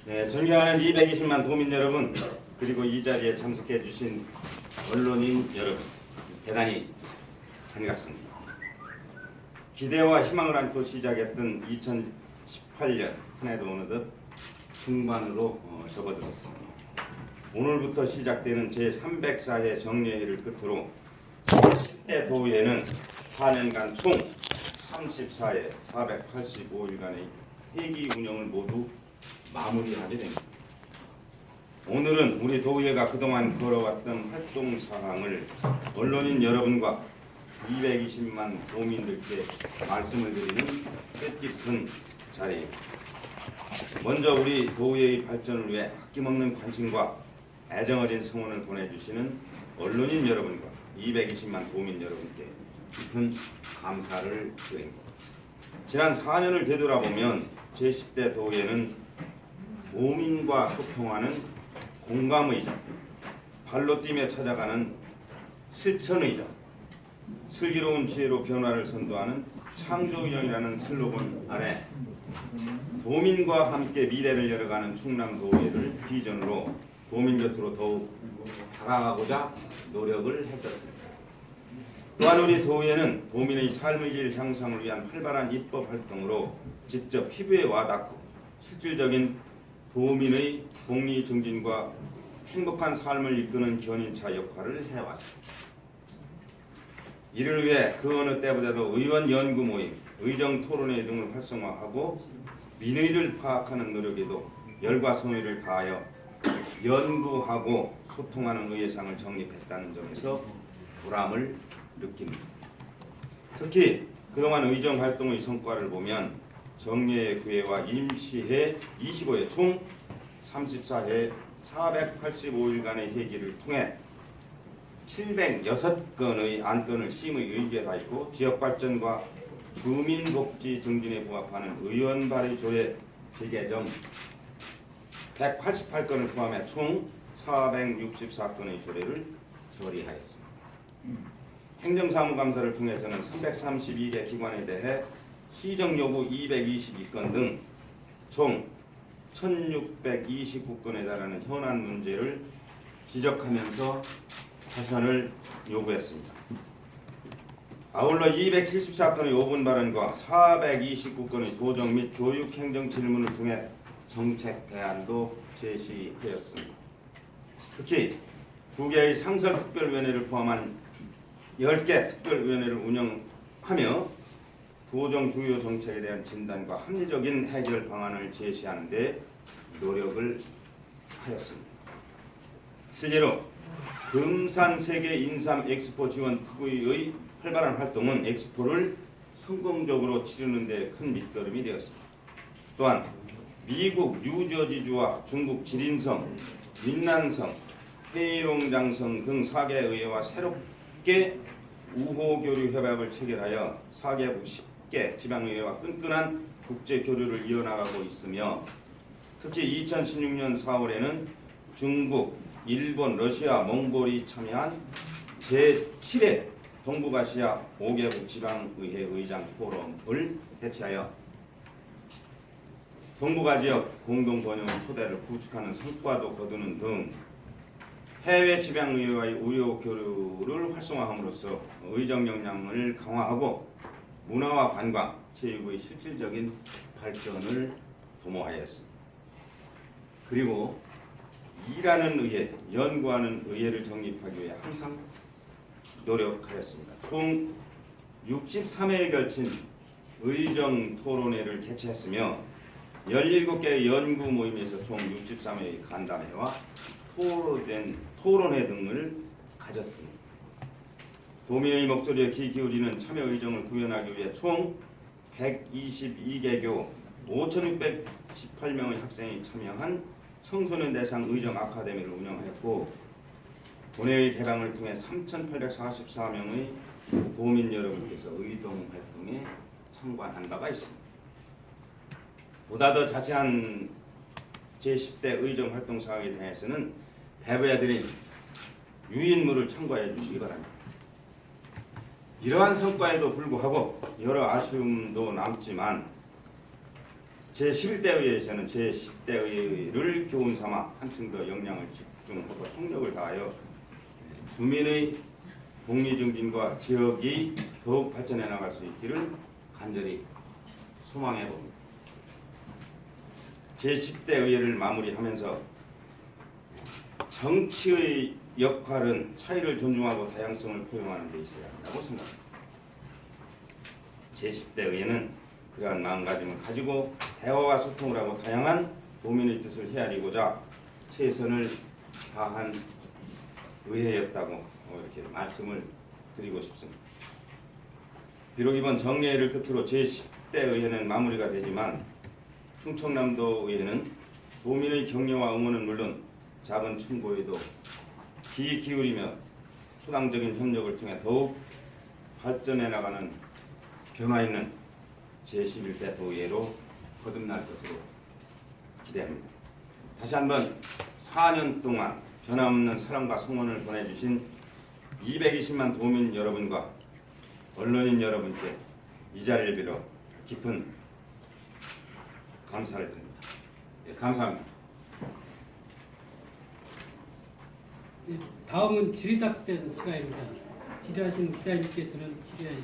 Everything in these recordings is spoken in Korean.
네, 존경하는 220만 도민 여러분, 그리고 이 자리에 참석해 주신 언론인 여러분, 대단히 반갑습니다. 기대와 희망을 안고 시작했던 2018년 한 해도 어느덧 중반으로 접어들었습니다. 오늘부터 시작되는 제304회 정례회를 끝으로 10대 도의회는 4년간 총 34회 485일간의 회기 운영을 모두 마무리하게 됩니다. 오늘은 우리 도의회가 그동안 걸어왔던 활동 사항을 언론인 여러분과 220만 도민들께 말씀을 드리는 뜻깊은 자리입니다. 먼저 우리 도의회의 발전을 위해 아낌없는 관심과 애정어린 성원을 보내주시는 언론인 여러분과 220만 도민 여러분께 깊은 감사를 드립니다. 지난 4년을 되돌아보면 제10대 도의회는 도민과 소통하는 공감의자, 발로 뛰며 찾아가는 실천의자, 슬기로운 지혜로 변화를 선도하는 창조의정이라는 슬로건 아래 도민과 함께 미래를 열어가는 충남도의회를 비전으로 도민 곁으로 더욱 다가가고자 노력을 했었습니다. 또한 우리 도의회는 도민의 삶의 질 향상을 위한 활발한 입법 활동으로 직접 피부에 와닿고 실질적인 도민의 복리 증진과 행복한 삶을 이끄는 견인차 역할을 해왔습니다. 이를 위해 그 어느 때보다도 의원 연구 모임, 의정 토론회 등을 활성화하고 민의를 파악하는 노력에도 열과 성의를 다하여 연구하고 소통하는 의회상을 정립했다는 점에서 보람을 느낍니다. 특히 그동안 의정 활동의 성과를 보면 정례회, 구회와 임시회 25회 총 34회 485일간의 회기를 통해 706건의 안건을 심의 의결하였고 지역발전과 주민복지 증진에 부합하는 의원 발의 조례 재개정 188건을 포함해 총 464건의 조례를 처리하였습니다. 행정사무감사를 통해서는 332개 기관에 대해 시정요구 222건 등 총 1629건에 달하는 현안 문제를 지적하면서 개선을 요구했습니다. 아울러 274건의 5분 발언과 429건의 도정 및 교육 행정 질문을 통해 정책 대안도 제시하였습니다. 특히 2개의 상설특별위원회를 포함한 10개 특별위원회를 운영하며 도정 주요 정책에 대한 진단과 합리적인 해결 방안을 제시하는 데 노력을 하였습니다. 실제로 금산 세계 인삼 엑스포 지원 특위의 활발한 활동은 엑스포를 성공적으로 치르는 데 큰 밑거름이 되었습니다. 또한 미국 뉴저지주와 중국 지린성, 민난성, 회이롱장성 등 4개 의회와 새롭게 우호교류 협약을 체결하여 4개국 10개 지방의회와 끈끈한 국제교류를 이어나가고 있으며 특히 2016년 4월에는 중국, 일본, 러시아, 몽골이 참여한 제7회 동북아시아 5개국 지방의회 의장 포럼을 개최하여 동북아 지역 공동번영 토대를 구축하는 성과도 거두는 등 해외 지방의회와의 의료 교류를 활성화함으로써 의정 역량을 강화하고 문화와 관광, 체육의 실질적인 발전을 도모하였습니다. 그리고 일하는 의회, 연구하는 의회를 정립하기 위해 항상 노력하였습니다. 총 63회에 걸친 의정 토론회를 개최했으며 17개의 연구 모임에서 총 63회의 간담회와 토론회 등을 가졌습니다. 도민의 목소리에 귀 기울이는 참여의정을 구현하기 위해 총 122개교 5,618명의 학생이 참여한 청소년 대상 의정 아카데미를 운영했고 본회의 개방을 통해 3,844명의 도민 여러분께서 의동 활동에 참관한 바가 있습니다. 보다 더 자세한 제10대 의정 활동 사항에 대해서는 배부해드린 유인물을 참고해 주시기 바랍니다. 이러한 성과에도 불구하고 여러 아쉬움도 남지만 제11대 의회에서는 제10대 의회를 교훈 삼아 한층 더 역량을 집중하고 총력을 다하여 주민의 복리 증진과 지역이 더욱 발전해 나갈 수 있기를 간절히 소망해 봅니다. 제10대 의회를 마무리하면서 정치의 역할은 차이를 존중하고 다양성을 포용하는 데 있어야 한다고 생각합니다. 제10대 의회는 그러한 마음가짐을 가지고 대화와 소통을 하고 다양한 도민의 뜻을 헤아리고자 최선을 다한 의회였다고 이렇게 말씀을 드리고 싶습니다. 비록 이번 정례회를 끝으로 제10대 의회는 마무리가 되지만 충청남도 의회는 도민의 격려와 응원은 물론 작은 충고에도 귀 기울이며 수당적인 협력을 통해 더욱 발전해 나가는 변화 있는 제11대 도의회로 거듭날 것으로 기대합니다. 다시 한번 4년 동안 변함없는 사랑과 성원을 보내주신 220만 도민 여러분과 언론인 여러분께 이 자리를 빌어 깊은 감사를 드립니다. 예, 감사합니다. 네, 다음은 질의답변 시간입니다. 질의하신 기자님께서는 질의해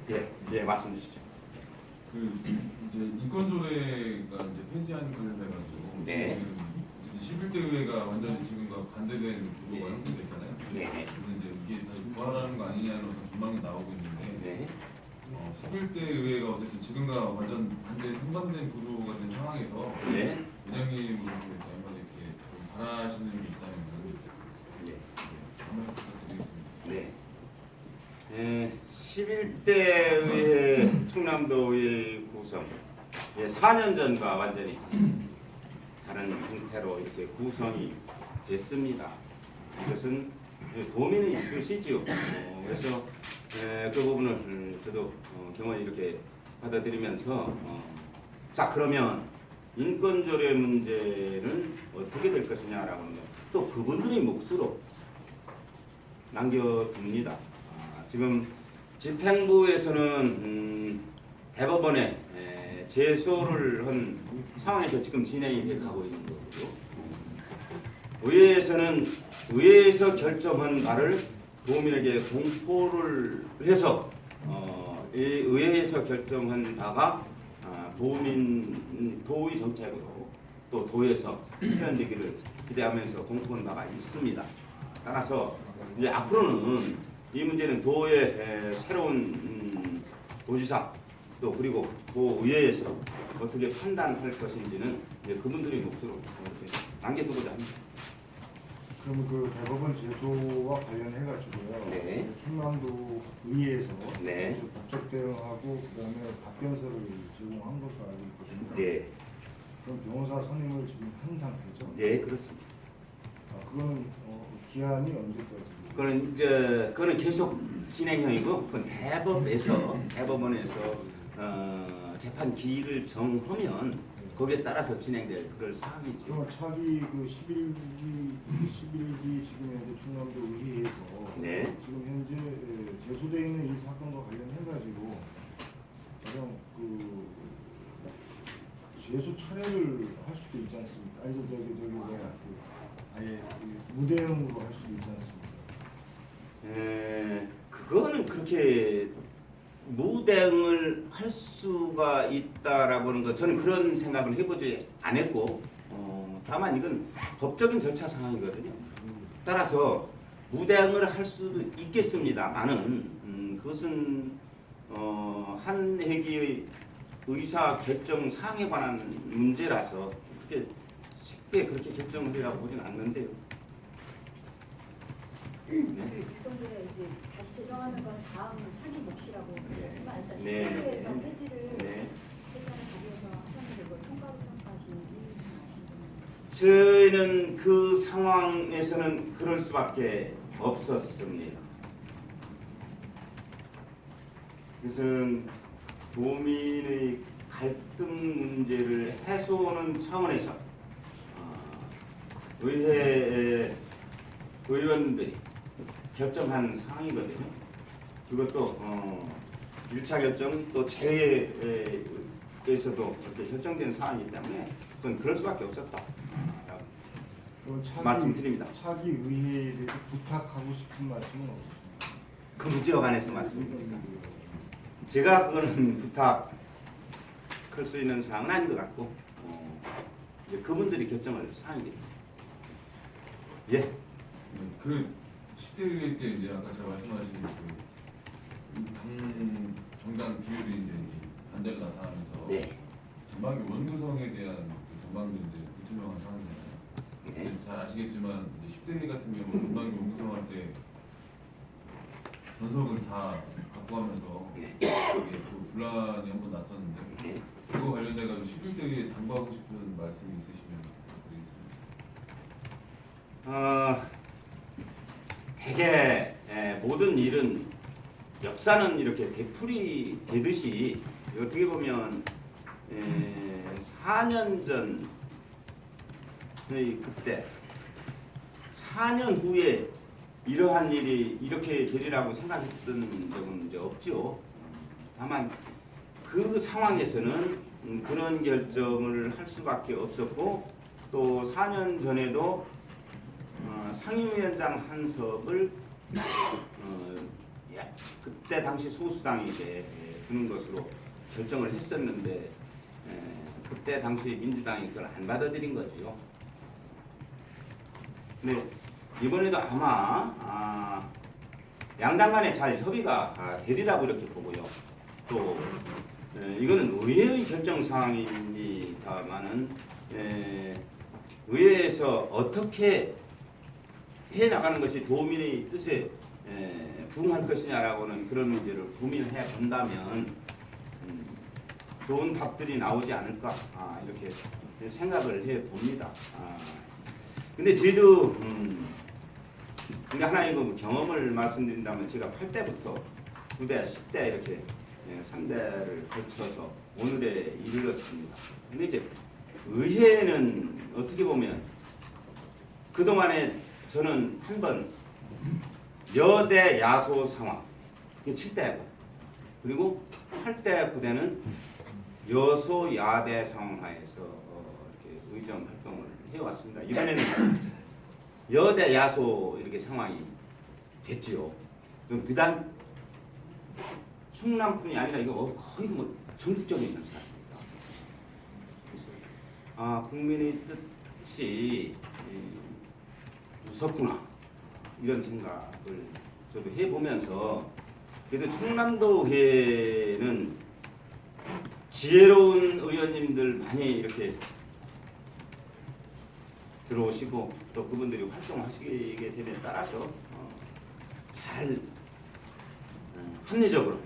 주시죠. 예, 말씀 주시죠. 이제 인권조례가 이제 폐지하는 관련돼가지고 네. 11대 의회가 완전히 지금과 반대된 구도가 형성됐잖아요. 네. 그래서 이제 이게 다시 부활하는 거 아니냐는 어떤 전망이 나오고 있는데 네. 11대 의회가 어쨌든 지금과 완전 반대 상반된 구조가 된 상황에서 네. 회장님으로서 한번 이렇게 좀 바라시는 게 있다면 네. 한 말씀 부탁드리겠습니다. 네. 11대 의회 충남도 의회 구성 4년 전과 완전히 다른 형태로 이렇게 구성이 됐습니다. 이것은 도민의 뜻이지요. 그래서 그 부분을 저도 경원히 이렇게 받아들이면서 자 그러면 인권조례 문제는 어떻게 될 것이냐라고 하면 또 그분들의 몫으로 남겨둡니다. 지금 집행부에서는 대법원에 제소를 한 상황에서 지금 진행이 돼 가고 있는 거고요. 의회에서는 의회에서 결정한 바를 도민에게 공포를 해서 이 의회에서 결정한 바가 도의 정책으로 또 도에서 실현되기를 기대하면서 공포한 바가 있습니다. 따라서 이제 앞으로는 이 문제는 도의 새로운 도지사 또 그리고 도의회에서 어떻게 판단할 것인지는 이제 그분들의 몫으로 남겨두고자 합니다. 그럼 그 대법원 제소와 관련해가지고요. 네. 충남도 의회에서 네. 법적 대응하고 그다음에 답변서를 제공한 것으로 알고 있거든요. 네, 그럼 변호사 선임을 지금 한 상태죠? 네 그렇습니다. 그거는 기한이 언제까지? 그거는 계속 진행형이고 그건 대법원에서 재판 기일을 정하면 거기에 따라서 진행될 그럴 사항이죠. 그러면 차기 그 11기 지금 현재 충남도 의회에서 네. 지금 현재 제소되어 있는 이 사건과 관련해가지고 가장 그 제소 철회를 할 수도 있지 않습니까? 아니 저기 뭐야 아예 무대응으로 할 수도 있지 않습니까? 그거는 그렇게 무대응을 할 수가 있다라고 하는 것 저는 그런 생각을 해보지 않았고 다만 이건 법적인 절차 상황이거든요. 따라서 무대응을 할 수도 있겠습니다만은 그것은 한 회기의 의사 결정 사항에 관한 문제라서 쉽게 그렇게 결정을 하라고 보지는 않는데요. 인권조례 이제 다시 제정하는 건 다음 차기 몫이라고 하지만 일단 네. 10대에서 폐지를 네. 폐지하는 자리에서 하셨는데 이걸 통과로 평가하시는지 저희는 그 상황에서는 그럴 수밖에 없었습니다. 그것은 도민의 갈등 문제를 해소하는 차원에서 의회 의원들이 결정한 사항이거든요. 그것도 1차 결정 또 의회에서도 그렇게 결정된 사안이기 때문에 그건 그럴 수밖에 없었다. 말씀드립니다. 차기 의회에 대해서 부탁하고 싶은 말씀은 없습니다. 그 문제와 관해서 말씀드립니다. 제가 그거는 부탁할 수 있는 사항은 아닌 것 같고 이제 그분들이 결정할 사항입니다. 예. 그 10대 의회 때 이제 아까 제가 말씀하신 그 정당 비율이 이제 반대로 나타나면서 네. 전반기 원구성에 대한 그 전반기 이제 불투명한 상황이잖아요. 네. 잘 아시겠지만 이제 10대 의회 같은 경우 전반기 원구성할 때 전석을 다 갖고 가면서 이게 또 분란이 한 번 났었는데 네. 그거 관련돼 가지고 11대 의회 당부하고 싶은 말씀이 있으시면 드리겠습니다. 되게 모든 일은 역사는 이렇게 되풀이 되듯이 어떻게 보면 4년 전 그때 4년 후에 이러한 일이 이렇게 되리라고 생각했던 적은 이제 없죠. 다만 그 상황에서는 그런 결정을 할 수밖에 없었고 또 4년 전에도 상임위원장 한석을 그때 당시 소수당에게 주는 것으로 결정을 했었는데 그때 당시 민주당이 그걸 안 받아들인 거죠. 네, 이번에도 아마 양당 간에 잘 협의가 되리라고 이렇게 보고요. 또 이거는 의회의 결정 사항입니다만은 의회에서 어떻게 해 나가는 것이 도민의 뜻에 부응할 것이냐라고는 그런 문제를 고민해 본다면 좋은 답들이 나오지 않을까 이렇게 생각을 해 봅니다. 근데 저도 근데 하나의 그 경험을 말씀드린다면 제가 8대부터 9대, 10대 이렇게 3대를 거쳐서 오늘에 이르렀습니다. 근데 이제 의회는 어떻게 보면 그동안에 저는 한번 여대 야소 상황 7대고 그리고 8대 9대는 여소 야대 상황하에서 이렇게 의정 활동을 해왔습니다. 이번에는 여대 야소 이렇게 상황이 됐지요. 그럼 비단 충남뿐이 아니라 이거 거의 뭐 전국적인 현상입니다. 국민의 뜻이 무섭구나 이런 생각을 저도 해보면서 그래도 충남도 의회는 지혜로운 의원님들 많이 이렇게 들어오시고 또 그분들이 활동하시게 됨에 따라서 잘 합리적으로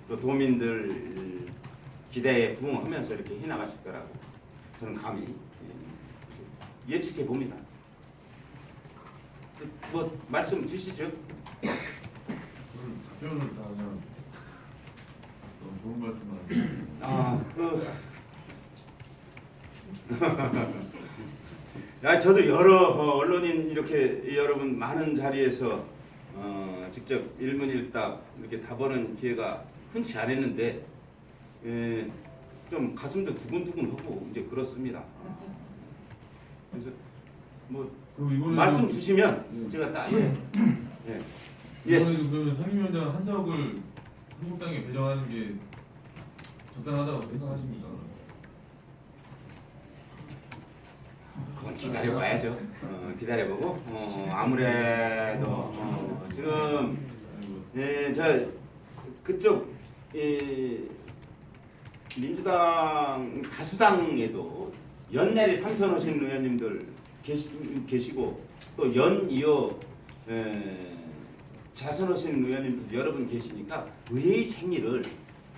또 도민들 기대에 부응하면서 이렇게 해나가실 거라고 저는 감히 예측해 봅니다. 뭐 말씀 주시죠. 답변을 다 그냥 너무 좋은 말씀을 저도 여러 언론인 이렇게 여러분 많은 자리에서 직접 일문일답 이렇게 답하는 기회가 흔치 않았는데 좀 가슴도 두근두근하고 이제 그렇습니다. 그래서 뭐 말씀 주시면 제가 딱 이번에도 그러면 상임위원장 한석을 한국당에 배정하는 게 적당하다고 생각하십니까? 그건 기다려봐야죠. 기다려보고 아무래도 지금 저 그쪽 민주당 다수당에도 연내리 삼선하신 의원님들 계시고 또 연이어 자선하신 의원님들 여러분 계시니까 의회의 생리를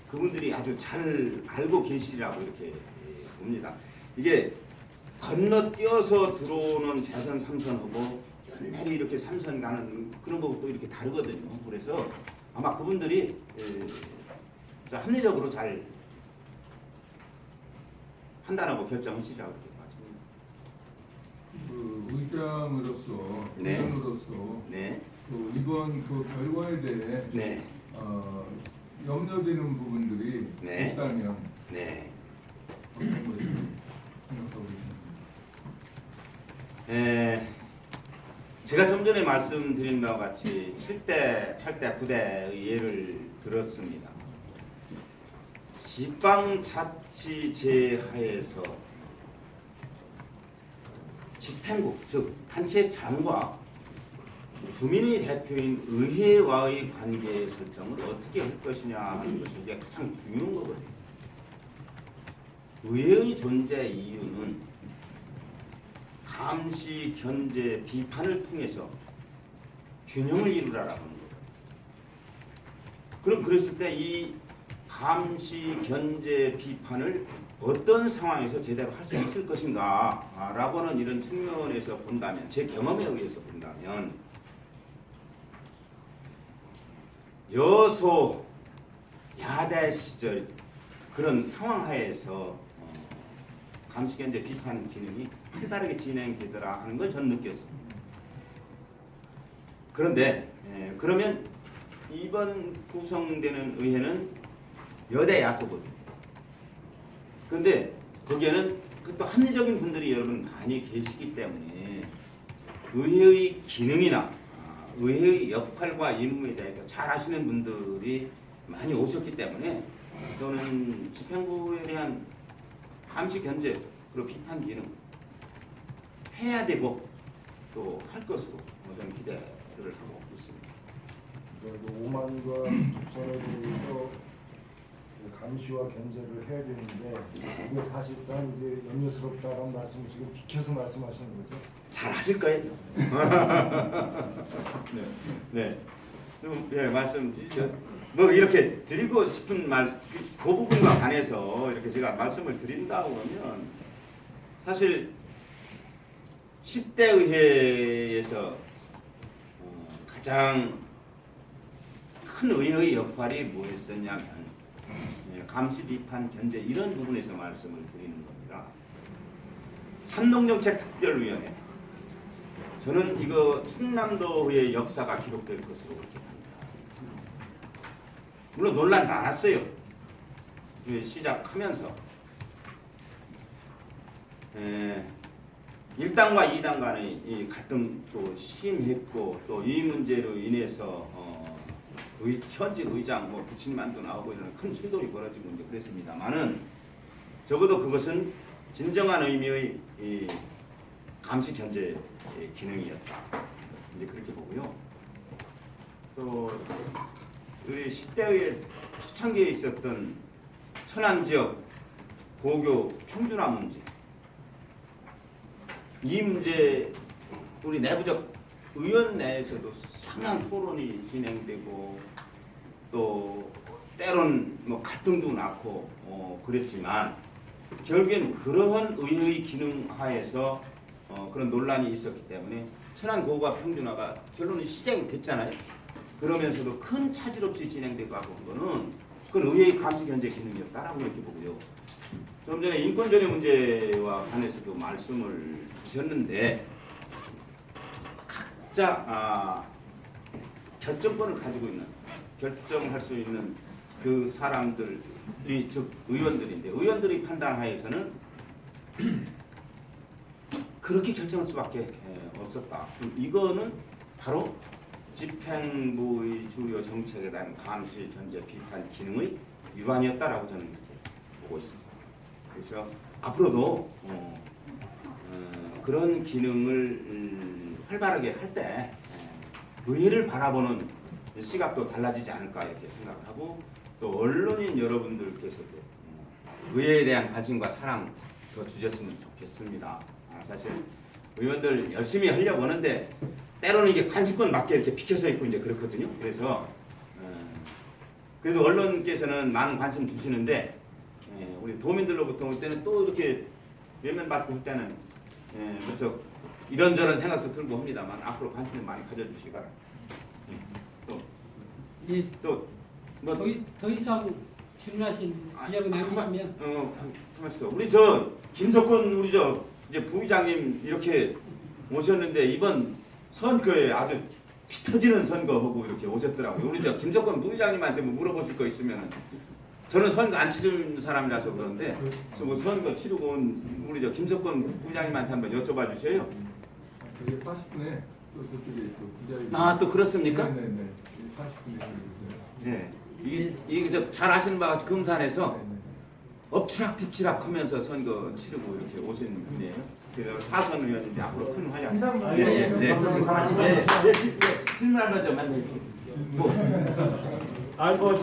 그분들이 아주 잘 알고 계시리라고 이렇게 봅니다. 이게 건너뛰어서 들어오는 자선 삼선하고 연내리 이렇게 삼선 가는 그런 것도 이렇게 다르거든요. 그래서 아마 그분들이 합리적으로 잘 판단하고 결정하시라고 이렇게 그 의장으로서 네. 의장으로서 네. 그 이번 그 결과에 대해 네. 염려되는 부분들이 네. 있다면 네. 어떤 것을 생각하고 계십니까? 제가 좀 전에 말씀드린 바와 같이 7대, 8대, 9대의 예를 들었습니다. 지방자치제 하에서 집행국, 즉 단체장과 주민의 대표인 의회와의 관계 설정을 어떻게 할 것이냐 하는 것이 이게 가장 중요한 거거든요. 의회의 존재 이유는 감시, 견제, 비판을 통해서 균형을 이루라라고 하는 거예요. 그럼 그랬을 때 이 감시, 견제, 비판을 어떤 상황에서 제대로 할 수 있을 것인가 라고 하는 이런 측면에서 본다면, 제 경험에 의해서 본다면 여소 야대 시절 그런 상황 하에서 감시, 견제, 비판 기능이 활발하게 진행되더라 하는 걸 전 느꼈습니다. 그런데 그러면 이번 구성되는 의회는 여대 야소거든요. 그런데 거기에는 또 합리적인 분들이 여러분 많이 계시기 때문에 의회의 기능이나 의회의 역할과 임무에 대해서 잘 아시는 분들이 많이 오셨기 때문에 저는 집행부에 대한 감시, 견제, 그리고 비판 기능 해야 되고 또 할 것으로 저는 기대를 하고 있습니다. 오만과 독선에 대해서 감시와 견제를 해야 되는데 이게 사실상 이제 염려스럽다는 말씀을 지금 비켜서 말씀하시는 거죠? 잘 하실 거예요. 네. 네, 말씀 드리죠. 뭐 이렇게 드리고 싶은 그 부분과 관해서 이렇게 제가 말씀을 드린다고 하면 사실 10대 의회에서 가장 큰 의회의 역할이 뭐였었냐면 감시, 비판, 견제 이런 부분에서 말씀을 드리는 겁니다. 산농정책특별위원회, 저는 이거 충남도의 역사가 기록될 것으로 그렇게 봅니다. 물론 논란 많았어요. 시작하면서 1당과 2당 간의 이 갈등도 심했고 또 이 문제로 인해서 현직 의장 부친만도 나오고 이런 큰 충돌이 벌어지고 이제 그랬습니다만은 적어도 그것은 진정한 의미의 이 감시 견제 기능이었다. 이제 그렇게 보고요. 또 우리 10대의 초창기에 있었던 천안 지역 고교 평준화 문제, 이 문제 우리 내부적 의원 내에서도 상당한 토론이 진행되고 또 때론 뭐 갈등도 낳고 그랬지만 결국엔 그러한 의회의 기능 하에서 그런 논란이 있었기 때문에 천안 고가 평준화가 결론은 시작이 됐잖아요. 그러면서도 큰 차질 없이 진행되고 하고 그거는 그건 의회의 감시 견제 기능이었다라고 이렇게 보고요. 좀 전에 인권전의 문제와 관해서도 말씀을 주셨는데 각자 결정권을 가지고 있는, 결정할 수 있는 그 사람들이 즉 의원들인데 의원들이 판단하에서는 그렇게 결정할 수밖에 없었다. 이거는 바로 집행부의 주요 정책에 대한 감시, 견제, 비판 기능의 일환이었다라고 저는 이렇게 보고 있습니다. 그래서 앞으로도 그런 기능을 활발하게 할 때 의회를 바라보는 시각도 달라지지 않을까 이렇게 생각하고 또 언론인 여러분들께서도 의회에 대한 관심과 사랑 더 주셨으면 좋겠습니다. 사실 의원들 열심히 하려고 하는데 때로는 이게 관심권 맞게 이렇게 비켜서 있고 이제 그렇거든요. 그래서 그래도 언론께서는 많은 관심 주시는데 우리 도민들로부터 올 때는 또 이렇게 외면 받고 올 때는 그렇죠. 이런저런 생각도 들고 합니다만 앞으로 관심을 많이 가져주시기 바랍니다. 예, 또뭐 더 이상 질문하신 기자분 아니시면 가만있어. 우리 저 김석권 우리 저 이제 부의장님 이렇게 오셨는데 이번 선거에 아주 피 터지는 선거하고 이렇게 오셨더라고요. 우리 저 김석권 부의장님한테 뭐 물어보실 거 있으면은 저는 선거 안 치른 사람이라서 그런데 그래서 뭐 선거 치르고 온 우리 저 김석권 부장님한테 한번 여쭤봐 주세요. 저기 40분에 또 저쪽에 또 기자회견. 아, 또 그렇습니까? 네네네. 40분에 있어요. 네. 이게 잘 아시는 바와 같이 금산에서 네네. 엎치락뒤치락 하면서 선거 치르고 이렇게 오신 분이에요. 그래서 사선 의원인데 앞으로 큰 화약. 감사합니다. 네, 네. 감사합니다. 네, 네, 네, 질문 한번 좀 만나주세요. 뭐. 아이고